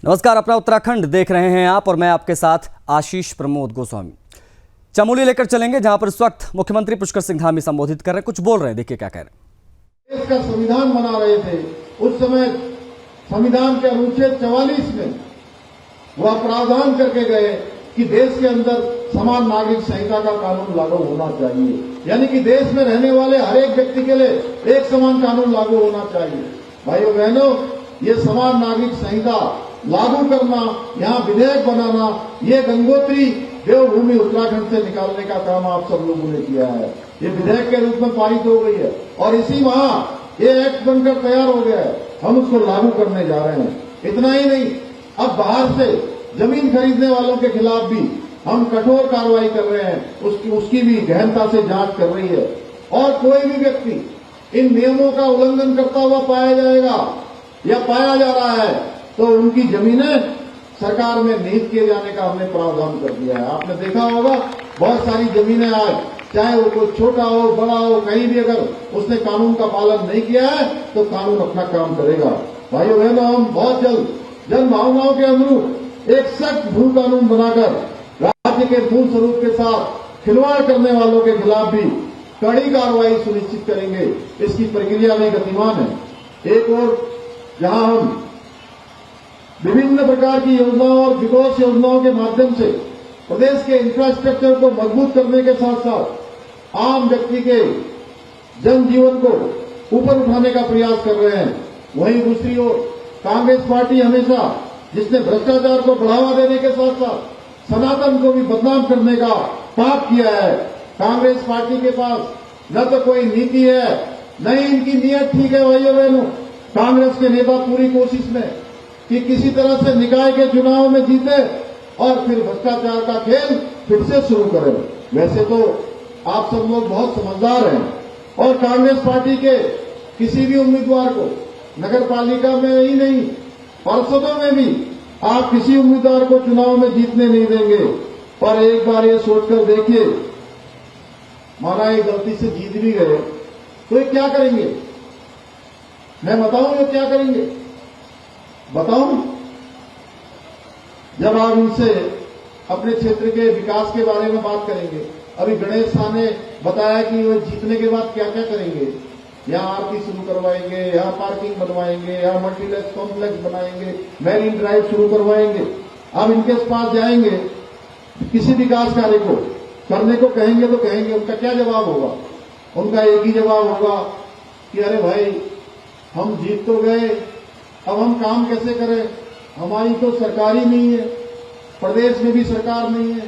नमस्कार, अपना उत्तराखंड देख रहे हैं आप और मैं आपके साथ आशीष प्रमोद गोस्वामी। चमोली लेकर चलेंगे जहां पर इस वक्त मुख्यमंत्री पुष्कर सिंह धामी संबोधित कर रहे हैं, कुछ बोल रहे हैं, देखिए क्या कह रहे हैं। देश का संविधान बना रहे थे, उस समय संविधान के अनुच्छेद 44 में वह प्रावधान करके गए कि देश के अंदर समान नागरिक संहिता का कानून लागू होना चाहिए, यानी कि देश में रहने वाले हर एक व्यक्ति के लिए एक समान कानून लागू होना चाहिए। भाइयों बहनों, ये समान नागरिक संहिता लागू करना, यहाँ विधेयक बनाना, ये गंगोत्री देवभूमि उत्तराखंड से निकालने का काम आप सब लोगों ने किया है। ये विधेयक के रूप में पारित हो गई है और इसी माह ये एक्ट बनकर तैयार हो गया है। हम उसको लागू करने जा रहे हैं। इतना ही नहीं, अब बाहर से जमीन खरीदने वालों के खिलाफ भी हम कठोर कार्रवाई कर रहे हैं, उसकी भी गहनता से जांच कर रही है। और कोई भी व्यक्ति इन नियमों का उल्लंघन करता हुआ पाया जाएगा या पाया जा रहा है तो उनकी जमीनें सरकार में निहित किए जाने का हमने प्रावधान कर दिया है। आपने देखा होगा बहुत सारी जमीनें आज, चाहे वो कोई छोटा हो बड़ा हो, कहीं भी अगर उसने कानून का पालन नहीं किया है तो कानून अपना काम करेगा। भाइयों बहनों, हम बहुत जल्द जन भावनाओं के अनुरूप एक सख्त भू कानून बनाकर राज्य के मूल स्वरूप के साथ खिलवाड़ करने वालों के खिलाफ भी कड़ी कार्रवाई सुनिश्चित करेंगे। इसकी प्रक्रिया में गतिमान है। एक और जहां हम विभिन्न प्रकार की योजनाओं और विकास योजनाओं के माध्यम से प्रदेश के इंफ्रास्ट्रक्चर को मजबूत करने के साथ साथ आम व्यक्ति के जनजीवन को ऊपर उठाने का प्रयास कर रहे हैं। वहीं दूसरी ओर कांग्रेस पार्टी हमेशा, जिसने भ्रष्टाचार को बढ़ावा देने के साथ साथ सनातन को भी बदनाम करने का पाप किया है, कांग्रेस पार्टी के पास न तो कोई नीति है, न ही इनकी नीयत ठीक है। भाइयों बहनों, कांग्रेस के नेता पूरी कोशिश में कि किसी तरह से निकाय के चुनाव में जीते और फिर भ्रष्टाचार का खेल फिर से शुरू करें। वैसे तो आप सब लोग बहुत समझदार हैं और कांग्रेस पार्टी के किसी भी उम्मीदवार को नगर पालिका में ही नहीं, पार्षदों में भी आप किसी उम्मीदवार को चुनाव में जीतने नहीं देंगे। पर एक बार ये सोचकर देखिए, माना ये गलती से जीत भी गए तो ये क्या करेंगे? मैं बताऊं ये क्या करेंगे? बताऊं? जब आप इनसे अपने क्षेत्र के विकास के बारे में बात करेंगे, अभी गणेश शाह ने बताया कि वो जीतने के बाद क्या क्या करेंगे। यहाँ आरती शुरू करवाएंगे, यहाँ पार्किंग बनवाएंगे, यहाँ मल्टीप्लेक्स कॉम्प्लेक्स बनाएंगे, मैरीन ड्राइव शुरू करवाएंगे। अब इनके पास जाएंगे, किसी विकास कार्य को करने को कहेंगे तो कहेंगे, उनका क्या जवाब होगा? उनका एक ही जवाब होगा कि अरे भाई, हम जीत तो गए, अब हम काम कैसे करें? हमारी तो सरकार ही नहीं है, प्रदेश में भी सरकार नहीं है,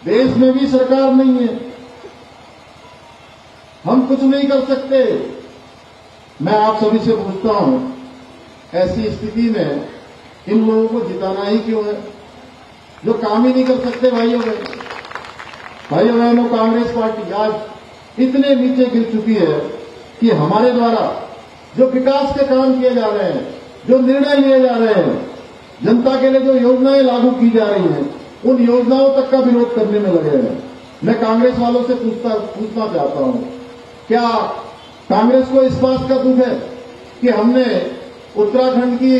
देश में भी सरकार नहीं है, हम कुछ नहीं कर सकते। मैं आप सभी से पूछता हूं, ऐसी स्थिति में इन लोगों को जिताना ही क्यों है, जो काम ही नहीं कर सकते? भाइयों बहनों, कांग्रेस पार्टी आज इतने नीचे गिर चुकी है कि हमारे द्वारा जो विकास के काम किए जा रहे हैं, जो निर्णय लिए जा रहे हैं, जनता के लिए जो योजनाएं लागू की जा रही हैं, उन योजनाओं तक का विरोध करने में लगे हैं। मैं कांग्रेस वालों से पूछना चाहता हूं, क्या कांग्रेस को इस बात का दुख है कि हमने उत्तराखंड की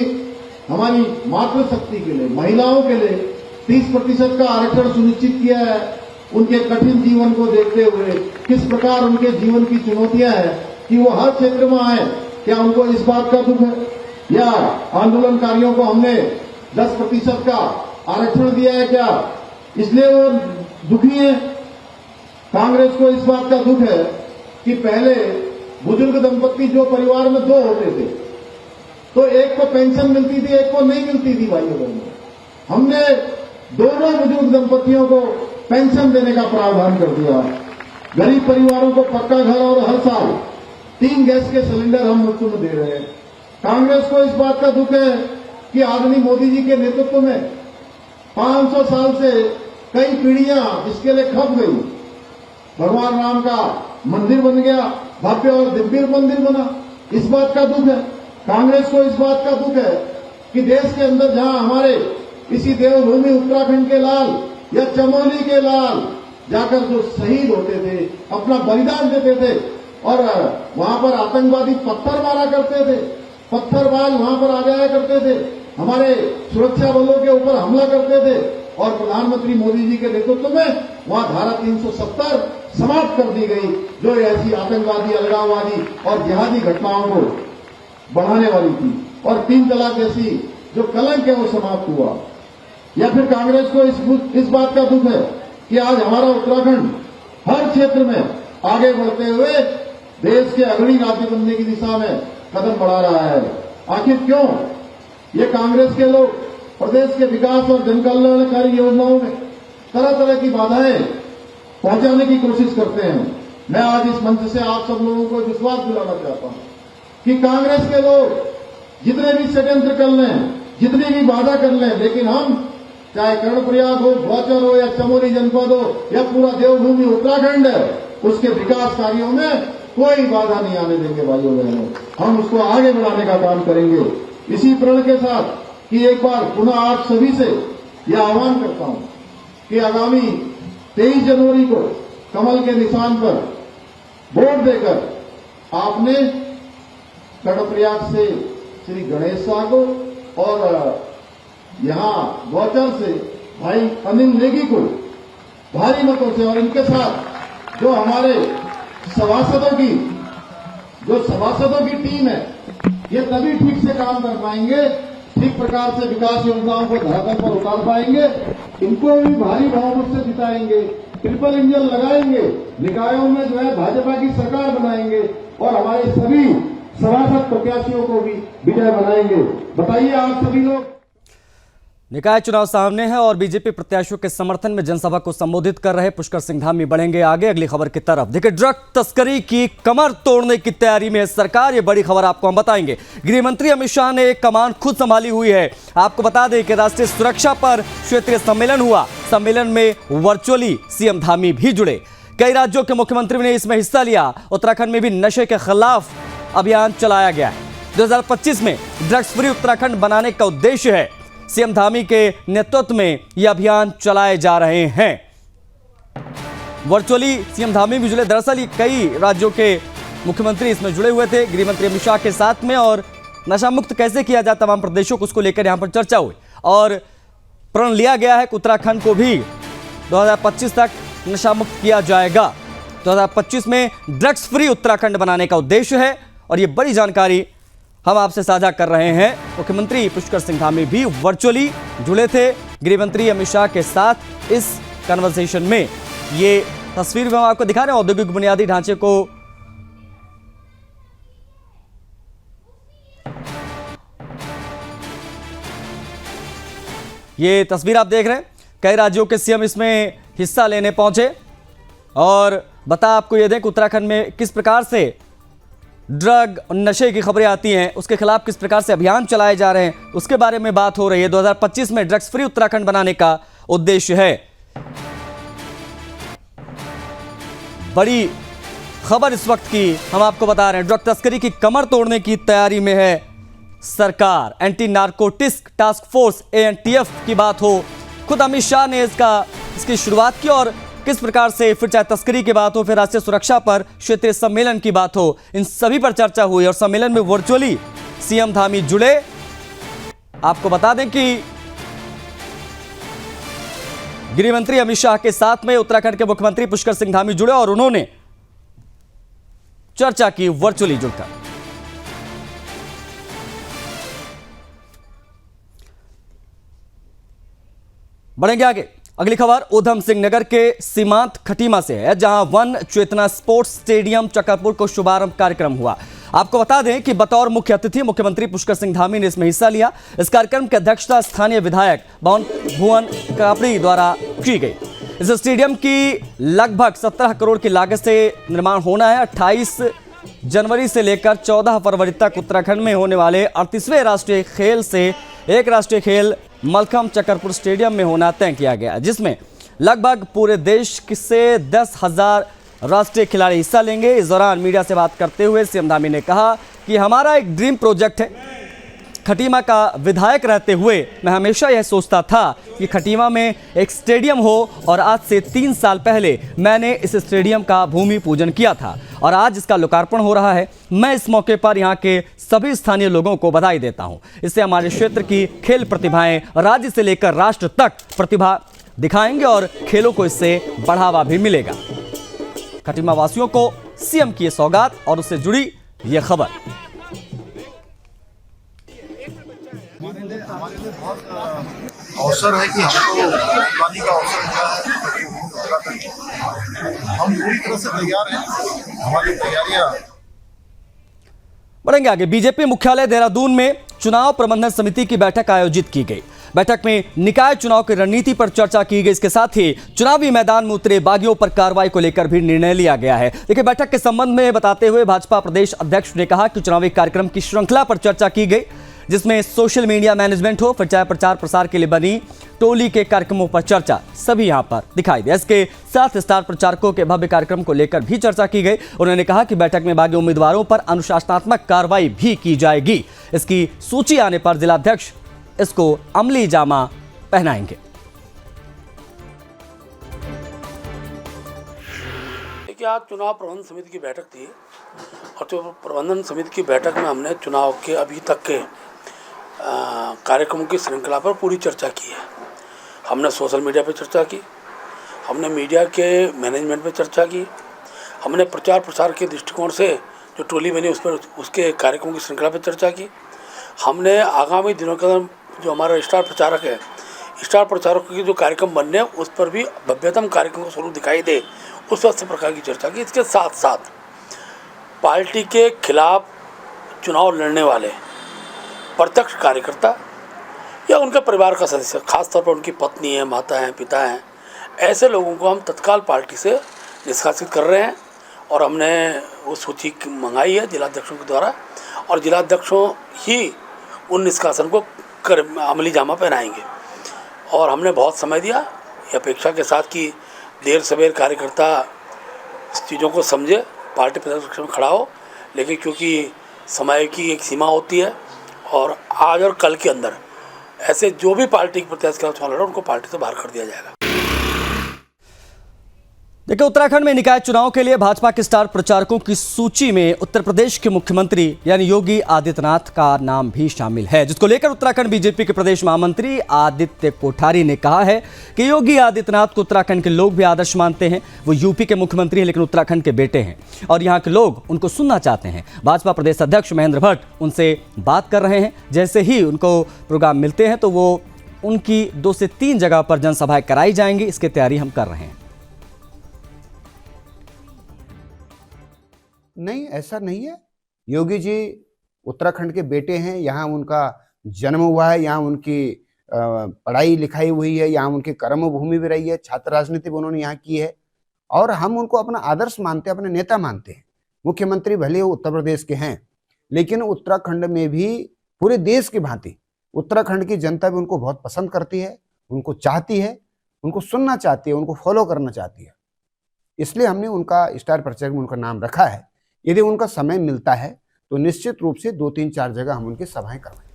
हमारी मातृशक्ति के लिए, महिलाओं के लिए 30% का आरक्षण सुनिश्चित किया है? उनके कठिन जीवन को देखते हुए किस प्रकार उनके जीवन की चुनौतियां हैं कि वो हर क्षेत्र में आए, क्या उनको इस बात का दुख है? या आंदोलनकारियों को हमने 10% का आरक्षण दिया है क्या, इसलिए वो दुखी है? कांग्रेस को इस बात का दुख है कि पहले बुजुर्ग दंपत्ति जो परिवार में 2 होते थे तो एक को पेंशन मिलती थी, एक को नहीं मिलती थी। भाइयों बहनों, हमने दोनों बुजुर्ग दंपत्तियों को पेंशन देने का प्रावधान कर दिया। गरीब परिवारों को पक्का घर और हर साल 3 गैस के सिलेंडर हम मुफ्त में दे रहे हैं। कांग्रेस को इस बात का दुख है कि आदरणीय मोदी जी के नेतृत्व में 500 साल से कई पीढ़ियां जिसके लिए खप गई, भगवान राम का मंदिर बन गया, भव्य और दिव्य मंदिर बना। इस बात का दुख है। कांग्रेस को इस बात का दुख है कि देश के अंदर जहां हमारे इसी देवभूमि उत्तराखंड के लाल या चमोली के लाल जाकर जो शहीद होते थे, अपना बलिदान देते थे और वहां पर आतंकवादी पत्थर मारा करते थे, पत्थरबाज वहां पर आ जाया करते थे, हमारे सुरक्षा बलों के ऊपर हमला करते थे और प्रधानमंत्री मोदी जी के नेतृत्व में वहां धारा 370 समाप्त कर दी गई, जो ऐसी आतंकवादी, अलगाववादी और जिहादी घटनाओं को बढ़ाने वाली थी, और 3 तलाक जैसी जो कलंक है वो समाप्त हुआ। या फिर कांग्रेस को इस बात का दुख है कि आज हमारा उत्तराखंड हर क्षेत्र में आगे बढ़ते हुए देश के अग्रणी राज्य बनने की दिशा में कदम बढ़ा रहा है। आखिर क्यों ये कांग्रेस के लोग प्रदेश के विकास और जनकल्याणकारी योजनाओं में तरह तरह की बाधाएं पहुंचाने की कोशिश करते हैं? मैं आज इस मंच से आप सब लोगों को विश्वास दिलाना चाहता हूं कि कांग्रेस के लोग जितने भी षड्यंत्र कर लें, जितनी भी बाधा कर लें, लेकिन हम चाहे कर्णप्रयाग हो, गौचर हो, या चमोली जनपद हो, या पूरा देवभूमि उत्तराखंड है, उसके विकास कार्यों में कोई बाधा नहीं आने देंगे भाइयों बहनों। हम उसको आगे बढ़ाने का काम करेंगे इसी प्रण के साथ कि एक बार पुनः आप सभी से यह आह्वान करता हूं कि आगामी 23 जनवरी को कमल के निशान पर वोट देकर आपने कर्णप्रयाग से श्री गणेश शाह को और यहां गौचर से भाई अनिल नेगी को भारी मतों से, और इनके साथ जो हमारे सभासदों की टीम है, ये तभी ठीक से काम कर पाएंगे, ठीक प्रकार से विकास योजनाओं को धरातल पर उतार पाएंगे, इनको भी भारी बहुमत से जिताएंगे, ट्रिपल इंजन लगाएंगे, निकायों में जो है भाजपा की सरकार बनाएंगे और हमारे सभी सभासद प्रत्याशियों को भी विजय बनाएंगे। बताइए आप सभी लोग। निकाय चुनाव सामने है और बीजेपी प्रत्याशियों के समर्थन में जनसभा को संबोधित कर रहे पुष्कर सिंह धामी बढ़ेंगे आगे अगली खबर की तरफ। देखिए, ड्रग तस्करी की कमर तोड़ने की तैयारी में है सरकार, ये बड़ी खबर आपको हम बताएंगे। गृह मंत्री अमित शाह ने कमान खुद संभाली हुई है। आपको बता दें कि राष्ट्रीय सुरक्षा पर क्षेत्रीय सम्मेलन हुआ। सम्मेलन में वर्चुअली सीएम धामी भी जुड़े। कई राज्यों के मुख्यमंत्रियों ने इसमें हिस्सा लिया। उत्तराखंड में भी नशे के खिलाफ अभियान चलाया गया है। 2025 में ड्रग्स फ्री उत्तराखंड बनाने का उद्देश्य है। सीएम धामी के नेतृत्व में यह अभियान चलाए जा रहे हैं। वर्चुअली सीएम धामी भी जुड़े। दरअसल ये कई राज्यों के मुख्यमंत्री इसमें जुड़े हुए थे गृह मंत्री अमित शाह के साथ में, और नशा मुक्त कैसे किया जाए तमाम प्रदेशों को, उसको लेकर यहां पर चर्चा हुई और प्रण लिया गया है कि उत्तराखंड को भी 2025 तक नशा मुक्त किया जाएगा। 2025 में ड्रग्स फ्री उत्तराखंड बनाने का उद्देश्य है और ये बड़ी जानकारी हम आपसे साझा कर रहे हैं। मुख्यमंत्री पुष्कर सिंह धामी भी वर्चुअली जुड़े थे गृह मंत्री अमित शाह के साथ इस कन्वर्सेशन में। ये तस्वीर में हम आपको दिखा रहे हैं औद्योगिक बुनियादी ढांचे को। ये तस्वीर आप देख रहे हैं, कई राज्यों के सीएम इसमें हिस्सा लेने पहुंचे और बता आपको ये दें कि उत्तराखंड में किस प्रकार से ड्रग नशे की खबरें आती हैं, उसके खिलाफ किस प्रकार से अभियान चलाए जा रहे हैं, उसके बारे में बात हो रही है। 2025 में ड्रग्स फ्री उत्तराखंड बनाने का उद्देश्य है। बड़ी खबर इस वक्त की हम आपको बता रहे हैं। ड्रग तस्करी की कमर तोड़ने की तैयारी में है सरकार। Anti narcotics task force ANTF की बात हो, खुद अमित शाह ने इसकी शुरुआत की और किस प्रकार से, फिर चाहे तस्करी की बात हो, फिर राष्ट्रीय सुरक्षा पर क्षेत्रीय सम्मेलन की बात हो, इन सभी पर चर्चा हुई और सम्मेलन में वर्चुअली सीएम धामी जुड़े। आपको बता दें कि गृह मंत्री अमित शाह के साथ में उत्तराखंड के मुख्यमंत्री पुष्कर सिंह धामी जुड़े और उन्होंने चर्चा की वर्चुअली जुड़कर। बढ़ेंगे आगे। अगली खबर ऊधम सिंह नगर के सीमांत खटीमा से है, जहां वन चेतना स्पोर्ट्स स्टेडियम चकरपुर को शुभारंभ कार्यक्रम हुआ। आपको बता दें कि बतौर मुख्य अतिथि मुख्यमंत्री पुष्कर सिंह धामी ने इसमें हिस्सा लिया। इस कार्यक्रम की अध्यक्षता स्थानीय विधायक भुवन कापड़ी द्वारा की गई। इस स्टेडियम की लगभग 17 करोड़ की लागत से निर्माण होना है। 28 जनवरी से लेकर 14 फरवरी तक उत्तराखंड में होने वाले 38वें राष्ट्रीय खेल से एक राष्ट्रीय खेल मलखम चकरपुर स्टेडियम में होना तय किया गया, जिसमें लगभग पूरे देश से 10,000 राष्ट्रीय खिलाड़ी हिस्सा लेंगे। इस दौरान मीडिया से बात करते हुए सीएम धामी ने कहा कि हमारा एक ड्रीम प्रोजेक्ट है खटीमा का विधायक रहते हुए मैं हमेशा यह सोचता था कि खटीमा में एक स्टेडियम हो, और आज से 3 साल पहले मैंने इस स्टेडियम का भूमि पूजन किया था और आज इसका लोकार्पण हो रहा है। मैं इस मौके पर यहाँ के सभी स्थानीय लोगों को बधाई देता हूँ। इससे हमारे क्षेत्र की खेल प्रतिभाएं राज्य से लेकर राष्ट्र तक प्रतिभा दिखाएंगे और खेलों को इससे बढ़ावा भी मिलेगा। खटीमा वासियों को सीएम की ये सौगात और उससे जुड़ी ये खबर। हमारे लिए बहुत अवसर है कि हमको पानी का अवसर मिला है। हम पूरी तरह से तैयार हैं, हमारी तैयारियां। बढ़ेंगे आगे। बीजेपी मुख्यालय देहरादून में चुनाव प्रबंधन समिति की बैठक आयोजित की गई। बैठक में निकाय चुनाव की रणनीति पर चर्चा की गई। इसके साथ ही चुनावी मैदान में उतरे बागियों पर कार्रवाई को लेकर भी निर्णय लिया गया है। देखिए, बैठक के संबंध में बताते हुए भाजपा प्रदेश अध्यक्ष ने कहा कि चुनावी कार्यक्रम की श्रृंखला पर चर्चा की गई, जिसमें सोशल मीडिया मैनेजमेंट हो, फिर चाहे प्रचार प्रसार के लिए बनी टोली के कार्यक्रमों पर चर्चा सभी यहां पर दिखाई दे। इसके साथ स्टार प्रचारकों के भव्य कार्यक्रम को लेकर भी चर्चा की गई। उन्होंने कहा कि बैठक में बागी उम्मीदवारों पर अनुशासनात्मक कार्रवाई भी की जाएगी। इसकी सूची आने पर जिलाध्यक्ष इसको अमली जामा पहनाएंगे। देखिए, आज चुनाव प्रबंधन समिति की बैठक थी और जो प्रबंधन समिति की बैठक में हमने चुनाव के अभी तक के कार्यक्रमों की श्रृंखला पर पूरी चर्चा की है। हमने सोशल मीडिया पर चर्चा की, हमने मीडिया के मैनेजमेंट पर चर्चा की, हमने प्रचार प्रसार के दृष्टिकोण से जो टोली बनी उस पर उसके कार्यक्रमों की श्रृंखला पर चर्चा की। हमने आगामी दिनों के अंदर जो हमारा स्टार प्रचारक है, स्टार प्रचारकों के जो कार्यक्रम बनने हैं उस पर भी भव्यतम कार्यक्रम का स्वरूप दिखाई दे, उस वक्त प्रकार की चर्चा की। इसके साथ साथ पार्टी के खिलाफ चुनाव लड़ने वाले प्रत्यक्ष कार्यकर्ता या उनके परिवार का सदस्य, खासतौर पर उनकी पत्नी है, माता हैं, पिता हैं, ऐसे लोगों को हम तत्काल पार्टी से निष्कासित कर रहे हैं और हमने वो सूची मंगाई है जिलाध्यक्षों के द्वारा और जिलाध्यक्षों ही उन निष्कासन को अमली जामा पहनाएंगे। और हमने बहुत समय दिया ये अपेक्षा के साथ कि देर सवेर कार्यकर्ता इस चीज़ों को समझे, पार्टी प्रत्यक्ष में खड़ा हो, लेकिन क्योंकि समय की एक सीमा होती है और आज और कल के अंदर ऐसे जो भी पार्टी के प्रत्याशी के खिलाफ लड़ा उनको पार्टी से बाहर कर दिया जाएगा। देखिए, उत्तराखंड में निकाय चुनाव के लिए भाजपा के स्टार प्रचारकों की सूची में उत्तर प्रदेश के मुख्यमंत्री यानी योगी आदित्यनाथ का नाम भी शामिल है, जिसको लेकर उत्तराखंड बीजेपी के प्रदेश महामंत्री आदित्य कोठारी ने कहा है कि योगी आदित्यनाथ को उत्तराखंड के लोग भी आदर्श मानते हैं। वो यूपी के मुख्यमंत्री हैं लेकिन उत्तराखंड के बेटे हैं और यहाँ के लोग उनको सुनना चाहते हैं। भाजपा प्रदेश अध्यक्ष महेंद्र भट्ट उनसे बात कर रहे हैं। जैसे ही उनको प्रोग्राम मिलते हैं तो वो उनकी 2 से 3 जगह पर जनसभाएं कराई जाएंगी। इसकी तैयारी हम कर रहे हैं। नहीं, ऐसा नहीं है। योगी जी उत्तराखंड के बेटे हैं, यहाँ उनका जन्म हुआ है, यहाँ उनकी पढ़ाई लिखाई हुई है, यहाँ उनकी कर्म भूमि भी रही है, छात्र राजनीति भी उन्होंने यहाँ की है और हम उनको अपना आदर्श मानते हैं, अपने नेता मानते हैं। मुख्यमंत्री भले वो उत्तर प्रदेश के हैं लेकिन उत्तराखंड में भी पूरे देश की भांति उत्तराखंड की जनता भी उनको बहुत पसंद करती है, उनको चाहती है, उनको सुनना चाहती है, उनको फॉलो करना चाहती है। इसलिए हमने उनका स्टार प्रचारक में उनका नाम रखा है। यदि उनका समय मिलता है तो निश्चित रूप से 2-3-4 जगह हम उनकी सभाएं करवाएंगे।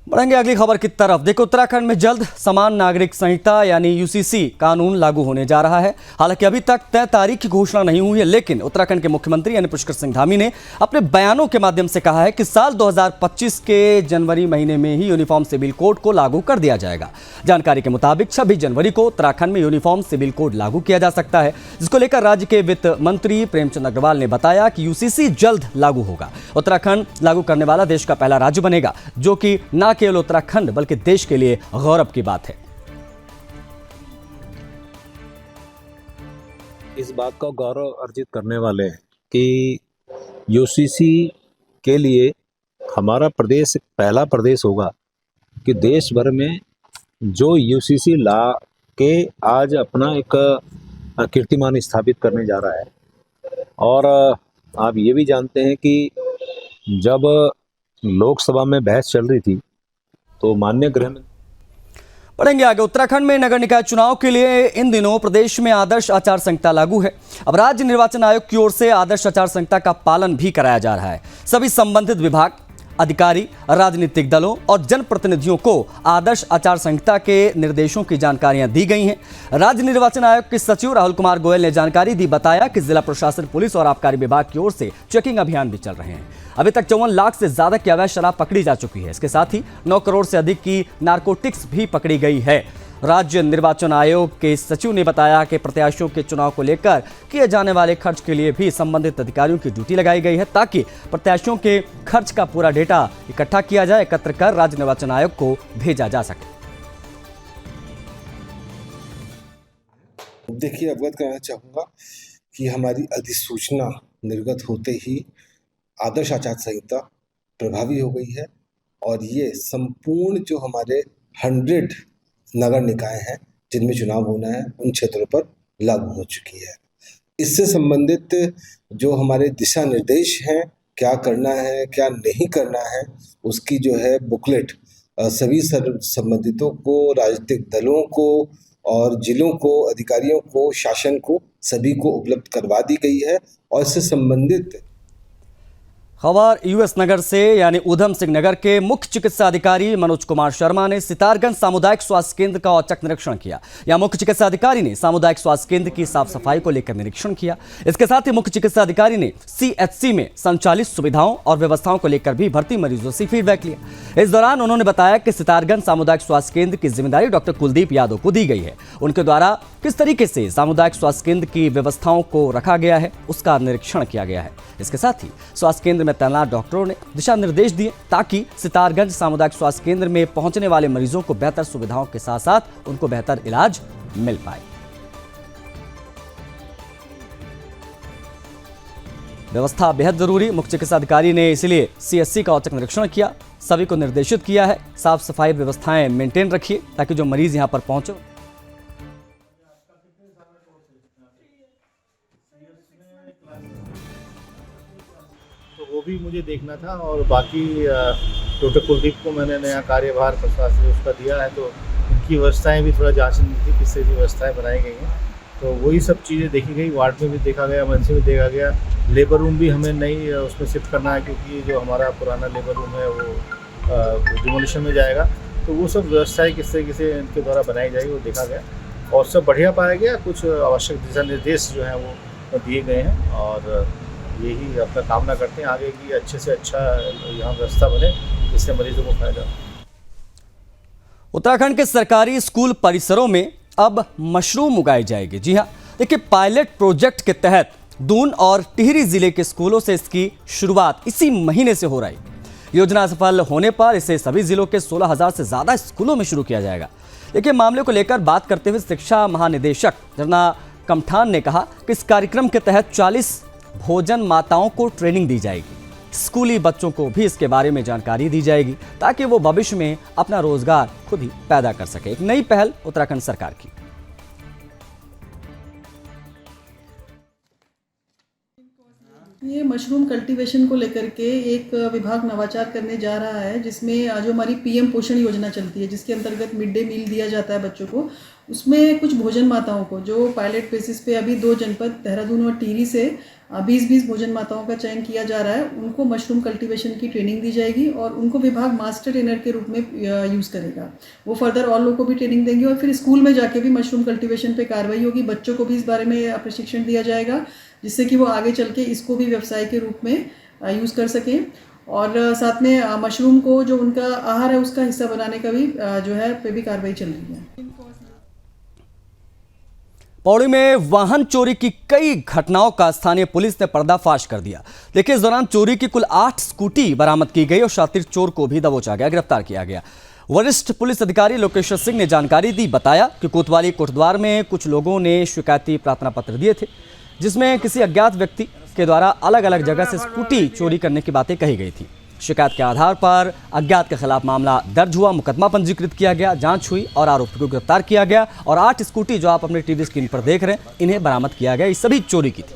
बढ़ेंगे अगली खबर की तरफ। देखो, उत्तराखंड में जल्द समान नागरिक संहिता यानी यूसीसी कानून लागू होने जा रहा है। हालांकि अभी तक तय तारीख की घोषणा नहीं हुई है, लेकिन उत्तराखंड के मुख्यमंत्री यानी पुष्कर सिंह धामी ने अपने बयानों के माध्यम से कहा है कि साल 2025 के जनवरी महीने में ही यूनिफॉर्म सिविल कोड को लागू कर दिया जाएगा। जानकारी के मुताबिक 26 जनवरी को उत्तराखंड में यूनिफॉर्म सिविल कोड लागू किया जा सकता है, जिसको लेकर राज्य के वित्त मंत्री प्रेमचंद अग्रवाल ने बताया कि यूसीसी जल्द लागू होगा। उत्तराखंड लागू करने वाला देश का पहला राज्य बनेगा, जो कि न केवल उत्तराखंड बल्कि देश के लिए गौरव की बात है। इस बात का गौरव अर्जित करने वाले हैं कि यूसीसी के लिए हमारा प्रदेश पहला प्रदेश होगा कि देश भर में जो यूसीसी ला के आज अपना एक कीर्तिमान स्थापित करने जा रहा है। और आप ये भी जानते हैं कि जब लोकसभा में बहस चल रही थी तो माननीय गृह मंत्री। बढ़ेंगे आगे। उत्तराखंड में नगर निकाय चुनाव के लिए इन दिनों प्रदेश में आदर्श आचार संहिता लागू है। अब राज्य निर्वाचन आयोग की ओर से आदर्श आचार संहिता का पालन भी कराया जा रहा है। सभी संबंधित विभाग अधिकारी, राजनीतिक दलों और जनप्रतिनिधियों को आदर्श आचार संहिता के निर्देशों की जानकारियां दी गई हैं। राज्य निर्वाचन आयोग के सचिव राहुल कुमार गोयल ने जानकारी दी, बताया कि जिला प्रशासन, पुलिस और आबकारी विभाग की ओर से चेकिंग अभियान भी चल रहे हैं। अभी तक 54 लाख से ज्यादा की अवैध शराब पकड़ी जा चुकी है। इसके साथ ही 9 करोड़ से अधिक की नारकोटिक्स भी पकड़ी गई है। राज्य निर्वाचन आयोग के सचिव ने बताया कि प्रत्याशियों के चुनाव को लेकर किए जाने वाले खर्च के लिए भी संबंधित अधिकारियों की ड्यूटी लगाई गई है, ताकि प्रत्याशियों के खर्च का पूरा डेटा इकट्ठा किया जाए, एकत्र कर राज्य निर्वाचन आयोग को भेजा जा सके। देखिए, अवगत कराना चाहूँगा कि हमारी अधिसूचना निर्गत होते ही आदर्श आचार संहिता प्रभावी हो गई है और ये संपूर्ण जो हमारे 100 नगर निकाय हैं जिनमें चुनाव होना है उन क्षेत्रों पर लागू हो चुकी है। इससे संबंधित जो हमारे दिशा निर्देश हैं, क्या करना है क्या नहीं करना है, उसकी जो है बुकलेट सभी संबंधितों को, राजनीतिक दलों को और जिलों को, अधिकारियों को, शासन को, सभी को उपलब्ध करवा दी गई है। और इससे संबंधित खबर यूएस नगर से, यानी उधम सिंह नगर के मुख्य चिकित्सा अधिकारी मनोज कुमार शर्मा ने सितारगंज सामुदायिक स्वास्थ्य केंद्र का औचक निरीक्षण किया। यहां मुख्य चिकित्सा अधिकारी ने सामुदायिक स्वास्थ्य केंद्र की साफ सफाई को लेकर निरीक्षण किया। इसके साथ ही मुख्य चिकित्सा अधिकारी ने सीएचसी में संचालित सुविधाओं और व्यवस्थाओं को लेकर भी भर्ती मरीजों से फीडबैक लिया। इस दौरान उन्होंने बताया कि सितारगंज सामुदायिक स्वास्थ्य केंद्र की जिम्मेदारी डॉक्टर कुलदीप यादव को दी गई है। उनके द्वारा किस तरीके से सामुदायिक स्वास्थ्य केंद्र की व्यवस्थाओं को रखा गया है, उसका निरीक्षण किया गया है। इसके साथ ही स्वास्थ्य केंद्र में तैनात डॉक्टरों ने दिशा निर्देश दिए, ताकि सितारगंज सामुदायिक स्वास्थ्य केंद्र में पहुंचने वाले मरीजों को बेहतर सुविधाओं के साथ साथ उनको बेहतर इलाज मिल पाए। व्यवस्था बेहद जरूरी, मुख्य चिकित्सा अधिकारी ने इसलिए सीएचसी का औचक निरीक्षण किया। सभी को निर्देशित किया है, साफ सफाई व्यवस्थाएं मेंटेन रखिए, ताकि जो मरीज यहां पर पहुंचे। तो वो भी मुझे देखना था और बाकी डॉक्टर कुलदीप को मैंने नया कार्यभार प्रशासन उसका दिया है, तो उनकी व्यवस्थाएं भी थोड़ा जांचनी थी, किस तरह की व्यवस्थाएं बनाई गई हैं। तो वही सब चीज़ें देखी गई, वार्ड में भी देखा गया, मंच में देखा गया। लेबर रूम भी हमें नई उसमें शिफ्ट करना है, क्योंकि जो हमारा पुराना लेबर रूम है वो डिमोलिशन में जाएगा। तो वो सब व्यवस्थाएं किस तरीके से इनके द्वारा बनाई जाएगी वो देखा गया और सब बढ़िया पाया गया। कुछ आवश्यक दिशा निर्देश जो हैं वो दिए गए हैं और यही अपना कामना करते हैं आगे की अच्छे से अच्छा यहाँ व्यवस्था बने, जिससे मरीजों को फायदा हो। उत्तराखंड के सरकारी स्कूल परिसरों में अब मशरूम उगाई जाएगी। जी हाँ, देखिए, पायलट प्रोजेक्ट के तहत दून और टिहरी जिले के स्कूलों से इसकी शुरुआत इसी महीने से हो रही। योजना सफल होने पर इसे सभी जिलों के 16,000 से ज्यादा स्कूलों में शुरू किया जाएगा। देखिए, मामले को लेकर बात करते हुए शिक्षा महानिदेशक झरना कमठान ने कहा कि इस कार्यक्रम के तहत 40 भोजन माताओं को ट्रेनिंग दी जाएगी। स्कूली बच्चों को भी इसके बारे में जानकारी दी जाएगी, ताकि वो भविष्य में अपना रोजगार खुद ही पैदा कर सके। एक नई पहल उत्तराखंड सरकार की। ये मशरूम कल्टीवेशन को लेकर के एक विभाग नवाचार करने जा रहा है, जिसमें जो हमारी पीएम पोषण योजना चलती है, जिसके अंतर्गत मिड डे मील दिया जाता है बच्चों को, उसमें कुछ भोजन माताओं को जो पायलट बेसिस पे अभी 2 जनपद देहरादून और टिहरी से 20-20 भोजन माताओं का चयन किया जा रहा है। उनको मशरूम कल्टीवेशन की ट्रेनिंग दी जाएगी और उनको विभाग मास्टर ट्रेनर के रूप में यूज़ करेगा। वो फर्दर और लोगों को भी ट्रेनिंग देंगे और फिर स्कूल में जाके भी मशरूम कल्टीवेशन पे कार्रवाई होगी। बच्चों को भी इस बारे में प्रशिक्षण दिया जाएगा, जिससे कि वो आगे चल के इसको भी व्यवसाय के रूप में यूज़ कर सकें। और साथ में मशरूम को जो उनका आहार है उसका हिस्सा बनाने का भी जो है पे भी कार्रवाई चल रही है। पौड़ी में वाहन चोरी की कई घटनाओं का स्थानीय पुलिस ने पर्दाफाश कर दिया। देखिए, इस दौरान चोरी की कुल 8 स्कूटी बरामद की गई और शातिर चोर को भी दबोचा गया, गिरफ्तार किया गया। वरिष्ठ पुलिस अधिकारी लोकेश्वर सिंह ने जानकारी दी, बताया कि कोतवाली कोटद्वार में कुछ लोगों ने शिकायती प्रार्थना पत्र दिए थे, जिसमें किसी अज्ञात व्यक्ति के द्वारा अलग अलग जगह से स्कूटी चोरी करने की बातें कही गई थी। शिकायत के आधार पर अज्ञात के खिलाफ मामला दर्ज हुआ, मुकदमा पंजीकृत किया गया, जांच हुई और आरोपी को गिरफ्तार किया गया। और 8 स्कूटी जो आप अपने टीवी स्क्रीन पर देख रहे हैं, इन्हें बरामद किया गया। ये सभी चोरी की थी।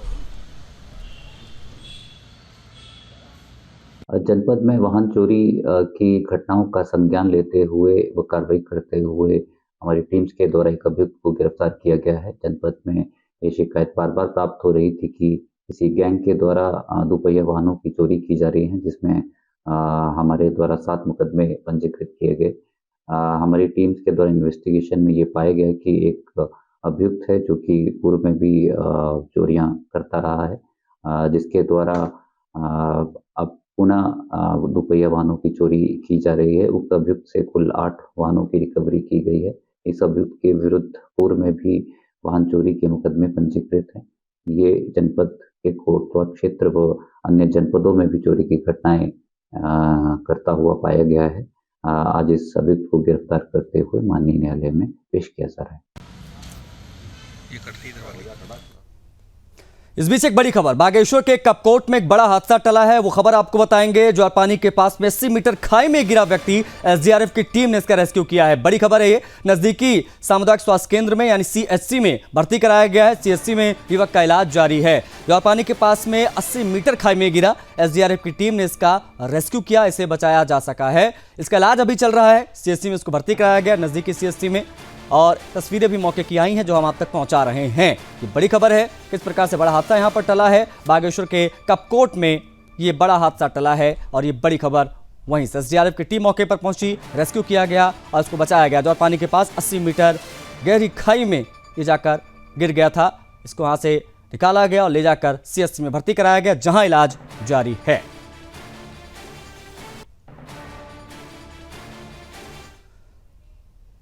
जनपद में वाहन चोरी की घटनाओं का संज्ञान लेते हुए व कार्रवाई करते हुए हमारी टीम्स के द्वारा एक अभियुक्त को गिरफ्तार किया गया है। जनपद में ये शिकायत बार बार प्राप्त हो रही थी कि किसी गैंग के द्वारा दोपहिया वाहनों की चोरी की जा रही है, जिसमें हमारे द्वारा 7 मुकदमे पंजीकृत किए गए। हमारी टीम्स के द्वारा इन्वेस्टिगेशन में ये पाया गया कि एक अभियुक्त है जो कि पूर्व में भी चोरियां करता रहा है, जिसके द्वारा अब पुनः दुपहिया वाहनों की चोरी की जा रही है। उक्त अभियुक्त से कुल 8 वाहनों की रिकवरी की गई है। इस अभियुक्त के विरुद्ध पूर्व में भी वाहन चोरी के मुकदमे पंजीकृत हैं। ये जनपद के कोतवाल क्षेत्र व अन्य जनपदों में भी चोरी की घटनाएं करता हुआ पाया गया है। आज इस अभियुक्त को गिरफ्तार करते हुए माननीय न्यायालय में पेश किया जा रहा है। इस बीच एक बड़ी खबर, बागेश्वर के कपकोट में एक बड़ा हादसा टला है। वो खबर आपको बताएंगे। ज्वारपानी के पास में 80 मीटर खाई में गिरा व्यक्ति, एसडीआरएफ की टीम ने इसका रेस्क्यू किया है। बड़ी खबर है ये। नजदीकी सामुदायिक स्वास्थ्य केंद्र में यानी सीएचसी में भर्ती कराया गया है। सीएचसी में युवक का इलाज जारी है। ज्वारपानी के पास में 80 मीटर खाई में गिरा, एसडीआरएफ की टीम ने इसका रेस्क्यू किया, इसे बचाया जा सका है। इसका इलाज अभी चल रहा है। सीएचसी में इसको भर्ती कराया गया, नजदीकी सीएचसी में, और तस्वीरें भी मौके की आई हैं जो हम आप तक पहुंचा रहे हैं। ये बड़ी खबर है, किस प्रकार से बड़ा हादसा यहां पर टला है। बागेश्वर के कपकोट में ये बड़ा हादसा टला है और ये बड़ी खबर वहीं से। एसडीआरएफ की टीम मौके पर पहुंची, रेस्क्यू किया गया और उसको बचाया गया। और पानी के पास 80 मीटर गहरी खाई में ये जाकर गिर गया था। इसको वहां से निकाला गया और ले जाकर सीएचसी में भर्ती कराया गया, जहां इलाज जारी है।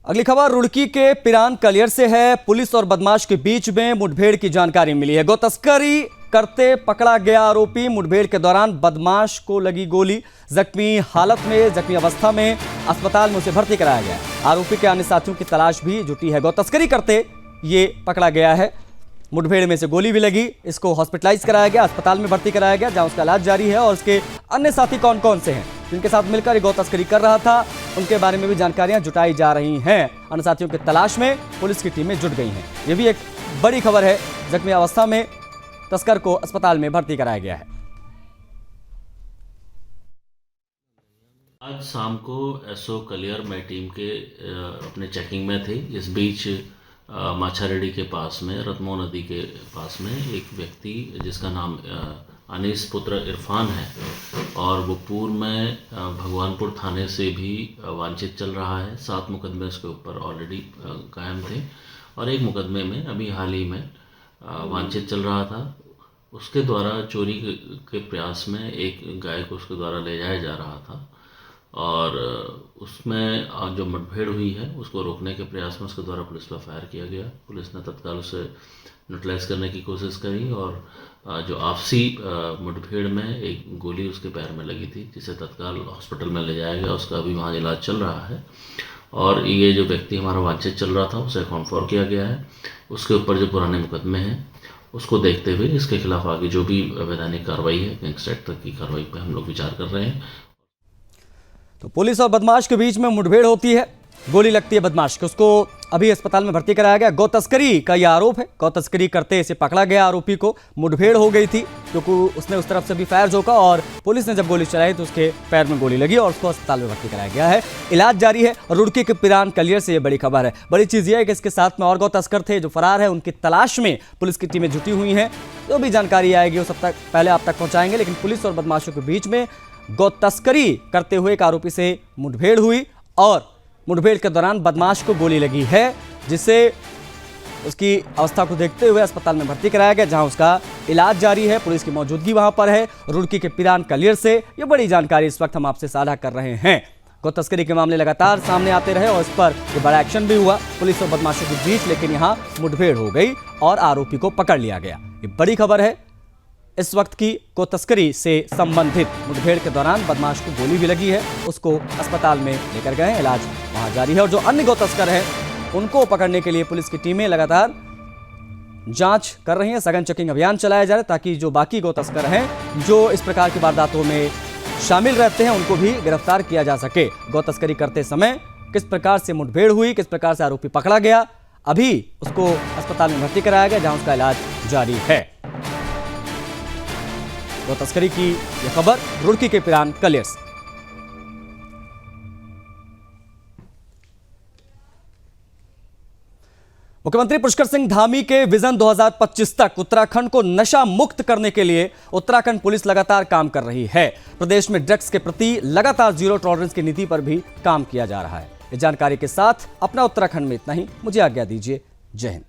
अगली खबर रुड़की के पिरान कलियर से है। पुलिस और बदमाश के बीच में मुठभेड़ की जानकारी मिली है। गो तस्करी करते पकड़ा गया आरोपी। मुठभेड़ के दौरान बदमाश को लगी गोली। जख्मी अवस्था में अस्पताल में उसे भर्ती कराया गया। आरोपी के अन्य साथियों की तलाश भी जुटी है। गो तस्करी करते ये पकड़ा गया है। मुठभेड़ में से गोली भी लगी। इसको हॉस्पिटलाइज कराया गया, अस्पताल में भर्ती कराया गया, जहां उसका इलाज जारी है। और उसके अन्य साथी कौन कौन से हैं जिनके साथ मिलकर ये गौ तस्करी कर रहा था, उनके बारे में भी जानकारियां जुटाई जा रही हैं। अन्य साथियों की तलाश में पुलिस की टीमें जुट गई हैं। ये भी एक बड़ी खबर है। जख्मी अवस्था में तस्कर को अस्पताल में भर्ती कराया गया है। आज शाम को एसओ कलियर मैं टीम के अपने चेकिंग में थे। इस बीच माछारेडी के पास में, रतमो नदी के पास में एक व्यक्ति जिसका नाम अनीस पुत्र इरफान है और वो पूर्व में भगवानपुर थाने से भी वांछित चल रहा है। 7 मुकदमे उसके ऊपर ऑलरेडी कायम थे और एक मुकदमे में अभी हाल ही में वांछित चल रहा था। उसके द्वारा चोरी के प्रयास में एक गाय को उसके द्वारा ले जाया जा रहा था और उसमें जो मुठभेड़ हुई है उसको रोकने के प्रयास में उसके द्वारा पुलिस पर फायर किया गया। पुलिस ने तत्काल उसे न्यूट्रलाइज करने की कोशिश करी और जो आपसी मुठभेड़ में एक गोली उसके पैर में लगी थी, जिसे तत्काल हॉस्पिटल में ले जाया गया। उसका अभी वहाँ इलाज चल रहा है और ये जो व्यक्ति हमारा वांछित चल रहा था उसे कॉन्फर्म किया गया है। उसके ऊपर जो पुराने मुकदमे हैं उसको देखते हुए इसके खिलाफ आगे जो भी वैधानिक कार्रवाई है, गैंगस्टर एक्ट तक की कार्रवाई पर हम लोग विचार कर रहे हैं। तो पुलिस और बदमाश के बीच में मुठभेड़ होती है, गोली लगती है बदमाश को, उसको अभी अस्पताल में भर्ती कराया गया। गौ तस्करी का यह आरोप है। गौ तस्करी करते इसे पकड़ा गया आरोपी को। मुठभेड़ हो गई थी क्योंकि उसने उस तरफ से भी फायर झोंका और पुलिस ने जब गोली चलाई तो उसके पैर में गोली लगी और उसको अस्पताल में भर्ती कराया गया है। इलाज जारी है। और रुड़की के पिरान कलियर से ये बड़ी खबर है। बड़ी चीज़ यह है कि इसके साथ में और गौ तस्कर थे जो फरार है। उनकी तलाश में पुलिस की टीमें जुटी हुई हैं। जो भी जानकारी आएगी वो सब तक पहले आप तक पहुँचाएंगे। लेकिन पुलिस और बदमाशों के बीच में गौ तस्करी करते हुए एक आरोपी से मुठभेड़ हुई और मुठभेड़ के दौरान बदमाश को गोली लगी है, जिसे उसकी अवस्था को देखते हुए अस्पताल में भर्ती कराया गया, जहां उसका इलाज जारी है। पुलिस की मौजूदगी वहां पर है। रुड़की के पिरान कलियर से ये बड़ी जानकारी इस वक्त हम आपसे साझा कर रहे हैं। गौ तस्करी के मामले लगातार सामने आते रहे और इस पर ये बड़ा एक्शन भी हुआ पुलिस और बदमाशों के बीच, लेकिन यहाँ मुठभेड़ हो गई और आरोपी को पकड़ लिया गया। ये बड़ी खबर है इस वक्त की। गौ तस्करी से संबंधित मुठभेड़ के दौरान बदमाश को गोली भी लगी है, उसको अस्पताल में लेकर गए, इलाज वहां जारी है। और जो अन्य गौ तस्कर हैं उनको पकड़ने के लिए पुलिस की टीमें लगातार जांच कर रही हैं। सघन चेकिंग अभियान चलाया जा रहा है ताकि जो बाकी गौ तस्कर हैं जो इस प्रकार की वारदातों में शामिल रहते हैं उनको भी गिरफ्तार किया जा सके। गौ तस्करी करते समय किस प्रकार से मुठभेड़ हुई, किस प्रकार से आरोपी पकड़ा गया, अभी उसको अस्पताल में भर्ती कराया गया, जहां उसका इलाज जारी है। गौ तस्करी की यह खबर रुड़की के पिरान कलियर से। मुख्यमंत्री पुष्कर सिंह धामी के विजन 2025 तक उत्तराखंड को नशा मुक्त करने के लिए उत्तराखंड पुलिस लगातार काम कर रही है। प्रदेश में ड्रग्स के प्रति लगातार जीरो टॉलरेंस की नीति पर भी काम किया जा रहा है। इस जानकारी के साथ अपना उत्तराखंड में इतना ही। मुझे आज्ञा दीजिए। जय हिंद।